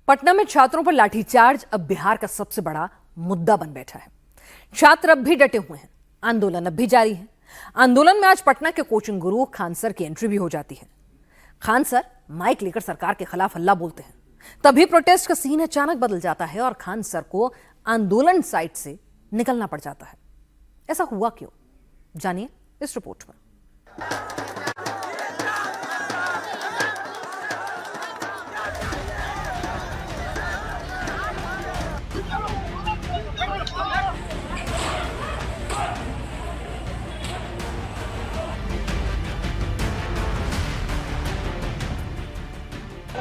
पटना में छात्रों पर लाठीचार्ज अब बिहार का सबसे बड़ा मुद्दा बन बैठा है। छात्र अब भी डटे हुए हैं, आंदोलन अब भी जारी है। आंदोलन में आज पटना के कोचिंग गुरु खान सर की एंट्री भी हो जाती है। खान सर माइक लेकर सरकार के खिलाफ हल्ला बोलते हैं, तभी प्रोटेस्ट का सीन अचानक बदल जाता है और खान सर को आंदोलन साइट से निकलना पड़ जाता है। ऐसा हुआ क्यों, जानिए इस रिपोर्ट में।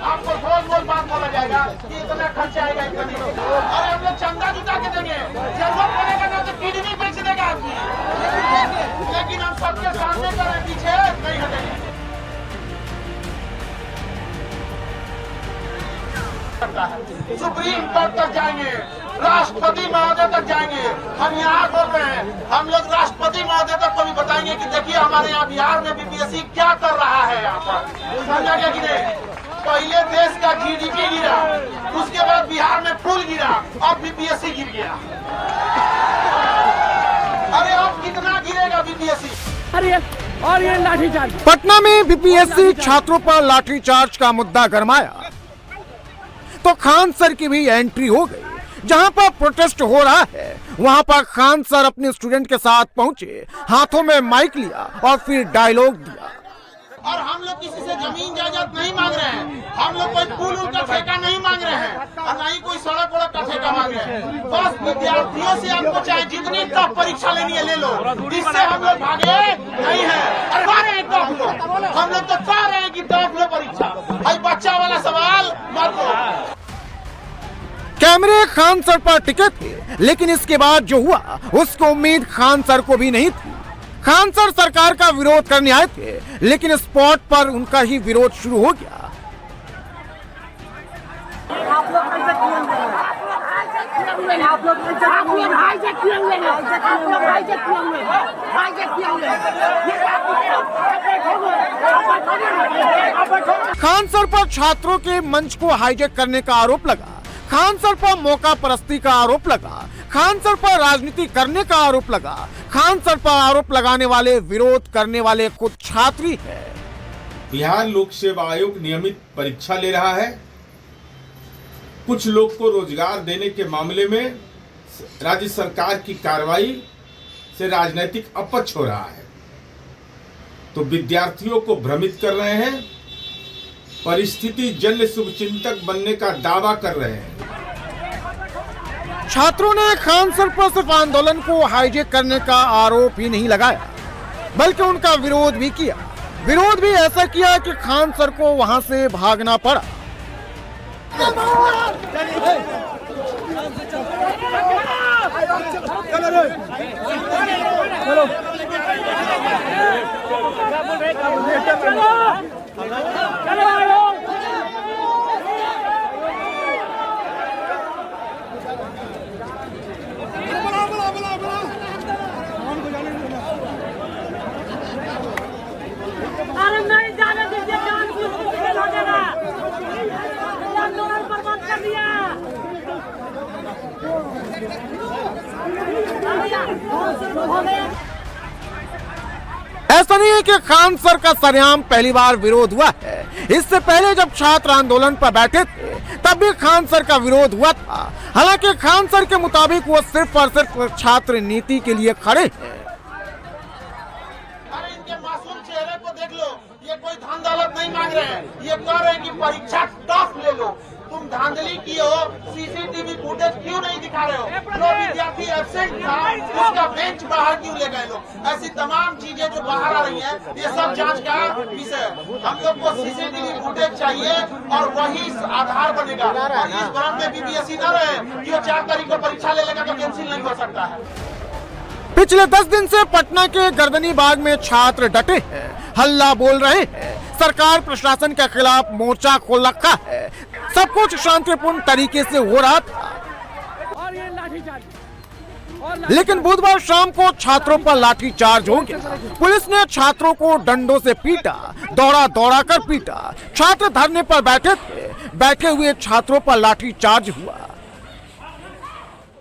आपको रोज बात बोला जाएगा कि इतना खर्चा आएगा, इतना अरे हम लोग चंदा जुटा के देंगे, जरूरत पड़ेगा ना तो किडनी बेच देगा आपकी, लेकिन हम सबके सामने करें, पीछे नहीं हटेंगे। सुप्रीम कोर्ट तक जाएंगे, राष्ट्रपति महोदय तक जाएंगे। हम यहाँ बोल रहे हैं, हम लोग राष्ट्रपति महोदय तक को भी बताएंगे कि देखिए हमारे यहाँ बिहार में बीपीएससी क्या कर रहा है। यहाँ पर समझा क्या कि नहीं, पहले देश का जीडीपी गिरा, उसके बाद बिहार में पुल गिरा, अब बीपीएससी गिर गया। अरे अब कितना गिरेगा बीपीएससी? अरे और ये लाठीचार्ज। पटना में बीपीएससी छात्रों पर लाठीचार्ज का मुद्दा गरमाया तो खान सर की भी एंट्री हो गई। जहां पर प्रोटेस्ट हो रहा है वहां पर खान सर अपने स्टूडेंट के साथ पहुंचे, हाथों में माइक लिया और फिर डायलॉग दिया। और हम लोग किसी से जमीन जायदाद नहीं मांग रहे हैं, हम लोग कोई पुल का ठेका नहीं मांग रहे हैं और न ही कोई सड़क वड़क का ठेका मांग रहे हैं। बस विद्यार्थियों से आपको चाहे जितनी टफ परीक्षा लेनी है ले लो, इससे हम लोग भागे नहीं है। अरे टफ लो, हम लोग तो चाह रहे हैं कि टफ लो परीक्षा, भाई बच्चा वाला सवाल मत लो। कैमरे खान सर पर टिके थे, लेकिन इसके बाद जो हुआ उसको उम्मीद खान सर को भी नहीं थी। खान सर सरकार का विरोध करने आए थे, लेकिन स्पॉट पर उनका ही विरोध शुरू हो गया। आप लोग खान सर पर छात्रों के मंच को हाईजैक करने का आरोप लगा, खान सर पर मौका परस्ती का आरोप लगा, खान सर पर राजनीति करने का आरोप लगा। खान सर पर आरोप लगाने वाले, विरोध करने वाले खुद छात्र ही है। बिहार लोक सेवा आयोग नियमित परीक्षा ले रहा है। कुछ लोग को रोजगार देने के मामले में राज्य सरकार की कार्रवाई से राजनीतिक अपच हो रहा है, तो विद्यार्थियों को भ्रमित कर रहे हैं, परिस्थिति जन्य शुभचिंतक बनने का दावा कर रहे हैं। छात्रों ने खान सर पर सिर्फ आंदोलन को हाईजैक करने का आरोप ही नहीं लगाया, बल्कि उनका विरोध भी किया। विरोध भी ऐसा किया कि खान सर को वहां से भागना पड़ा। अरे नहीं जाने दीजिए, जान बुझ के फेल हो जाएगा। आंदोलन बर्बाद कर दिया। ऐसा नहीं है कि खान सर का सरेआम पहली बार विरोध हुआ है। इससे पहले जब छात्र आंदोलन पर बैठे थे तब भी खान सर का विरोध हुआ था। हालांकि खान सर के मुताबिक वो सिर्फ और सिर्फ छात्र नीति के लिए खड़े हैं। अरे इनके मासूम चेहरे को देख लो, ये कोई धन दौलत नहीं मांग रहे हैं, ये कह रहे हैं कि परीक्षा टफ ले लो। तुम धांधली की हो, सीसीटीवी फुटेज क्यों नहीं दिखा रहे हो? जो विद्यार्थी एब्सेंट था उसका बेंच बाहर क्यों ले गए लोग? ऐसी तमाम चीजें जो बाहर आ रही हैं, ये सब जांच का विषय है। हम लोग को सीसीटीवी फुटेज चाहिए और वही आधार बनेगा। और इस भ्रम में बीपीएससी न रहे कि वो 4 तारीख को परीक्षा ले लेगा तो कैंसिल नहीं हो सकता है। पिछले 10 दिन से पटना के गर्दनी बाग में छात्र डटे हैं, हल्ला बोल रहे हैं, सरकार प्रशासन के खिलाफ मोर्चा खोल रखा है। सब कुछ शांतिपूर्ण तरीके से हो रहा था। और ये लाठीचार्ज। लेकिन बुधवार शाम को छात्रों पर लाठीचार्ज हो गया। पुलिस ने छात्रों को डंडों से पीटा, दौड़ा दौड़ा कर पीटा। छात्र धरने पर बैठे थे, बैठे हुए छात्रों पर लाठीचार्ज हुआ।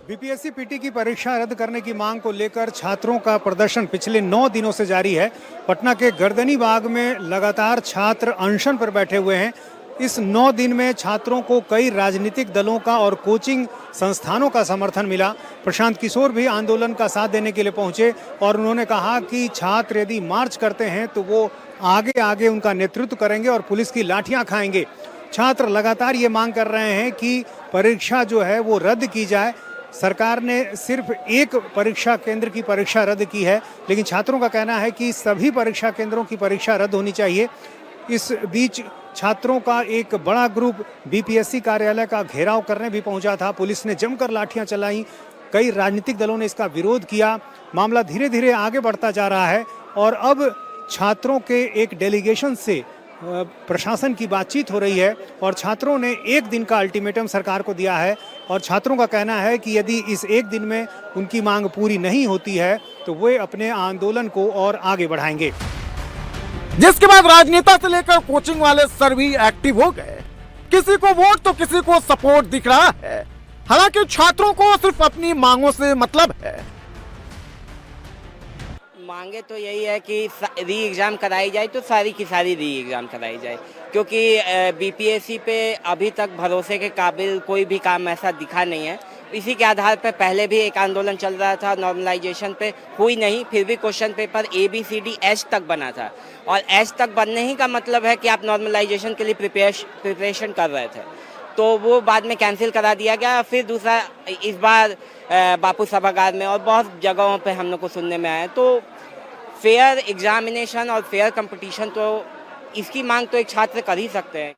बीपीएससी पीटी की परीक्षा रद्द करने की मांग को लेकर छात्रों का प्रदर्शन पिछले 9 दिनों से जारी है। पटना के गर्दनी बाग में लगातार छात्र अनशन पर बैठे हुए हैं। इस 9 दिन में छात्रों को कई राजनीतिक दलों का और कोचिंग संस्थानों का समर्थन मिला। प्रशांत किशोर भी आंदोलन का साथ देने के लिए पहुंचे और उन्होंने कहा कि छात्र यदि मार्च करते हैं तो वो आगे आगे उनका नेतृत्व करेंगे और पुलिस की लाठियां खाएंगे। छात्र लगातार ये मांग कर रहे हैं कि परीक्षा जो है वो रद्द की जाए। सरकार ने सिर्फ एक परीक्षा केंद्र की परीक्षा रद्द की है, लेकिन छात्रों का कहना है कि सभी परीक्षा केंद्रों की परीक्षा रद्द होनी चाहिए। इस बीच छात्रों का एक बड़ा ग्रुप बीपीएससी कार्यालय का घेराव करने भी पहुंचा था। पुलिस ने जमकर लाठियां चलाई, कई राजनीतिक दलों ने इसका विरोध किया। मामला धीरे धीरे आगे बढ़ता जा रहा है और अब छात्रों के एक डेलीगेशन से प्रशासन की बातचीत हो रही है और छात्रों ने 1 दिन का अल्टीमेटम सरकार को दिया है और छात्रों का कहना है कि यदि इस 1 दिन में उनकी मांग पूरी नहीं होती है तो वे अपने आंदोलन को और आगे बढ़ाएंगे। जिसके बाद राजनेता से लेकर कोचिंग वाले सर भी एक्टिव हो गए। किसी को वोट तो किसी को सपोर्ट दिख रहा है। हालांकि छात्रों को सिर्फ अपनी मांगों से मतलब है। मांगे तो यही है कि री एग्ज़ाम कराई जाए तो सारी की सारी री एग्ज़ाम कराई जाए, क्योंकि बीपीएससी पे अभी तक भरोसे के काबिल कोई भी काम ऐसा दिखा नहीं है। इसी के आधार पर पहले भी एक आंदोलन चल रहा था, नॉर्मलाइजेशन पे हुई नहीं, फिर भी क्वेश्चन पेपर ABCD H तक बना था और H तक बनने ही का मतलब है कि आप नॉर्मलाइजेशन के लिए प्रिपरेशन कर रहे थे, तो वो बाद में कैंसिल करा दिया गया। फिर दूसरा इस बार बापू सभागार में और बहुत जगहों पे हम लोग को सुनने में आया। तो फेयर एग्जामिनेशन और फेयर कंपटीशन, तो इसकी मांग तो एक छात्र कर ही सकते हैं।